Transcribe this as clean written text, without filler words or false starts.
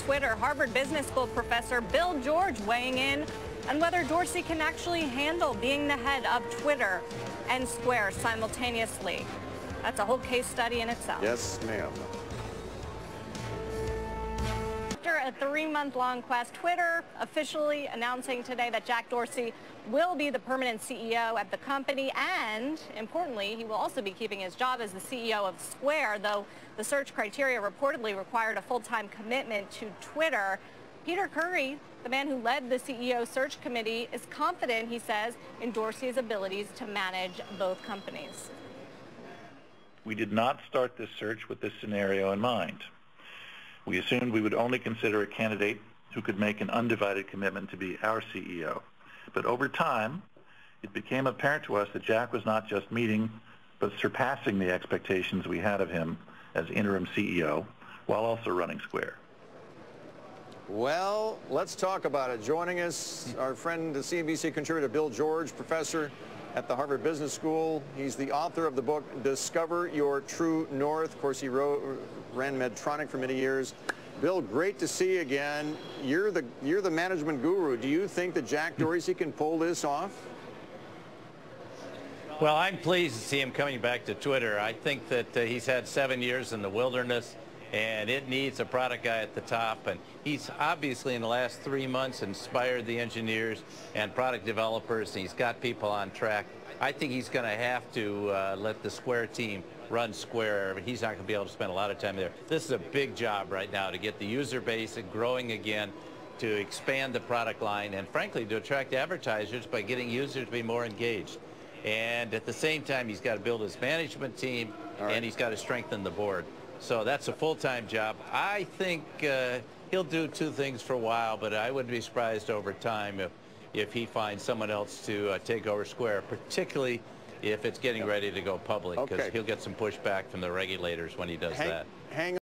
Twitter. Harvard Business School professor Bill George weighing in on whether Dorsey can actually handle being the head of Twitter and Square simultaneously. That's a whole case study in itself. Yes, ma'am. After a 3-month-long quest, Twitter officially announcing today that Jack Dorsey will be the permanent CEO at the company, and importantly, he will also be keeping his job as the CEO of Square, though the search criteria reportedly required a full-time commitment to Twitter. Peter Curry, the man who led the CEO search committee, is confident, he says, in Dorsey's abilities to manage both companies. We did not start this search with this scenario in mind. We assumed we would only consider a candidate who could make an undivided commitment to be our CEO. But over time, it became apparent to us that Jack was not just meeting, but surpassing the expectations we had of him as interim CEO, while also running Square. Well, let's talk about it. Joining us, our friend, the CNBC contributor Bill George, professor at the Harvard Business School. He's the author of the book, Discover Your True North. Of course, he ran Medtronic for many years. Bill, great to see you again. You're the management guru. Do you think that Jack Dorsey can pull this off? Well, I'm pleased to see him coming back to Twitter. I think that he's had 7 years in the wilderness, and it needs a product guy at the top. And he's obviously in the last 3 months inspired the engineers and product developers, and he's got people on track. I think he's going to have to let the Square team run Square. He's not going to be able to spend a lot of time there. This is a big job right now to get the user base growing again, to expand the product line, and frankly, to attract advertisers by getting users to be more engaged. And at the same time, he's got to build his management team, and he's got to strengthen the board. So that's a full-time job. I think he'll do 2 things for a while, but I wouldn't be surprised over time if he finds someone else to take over Square, particularly if it's getting ready to go public, because he'll get some pushback from the regulators when he does that. Hang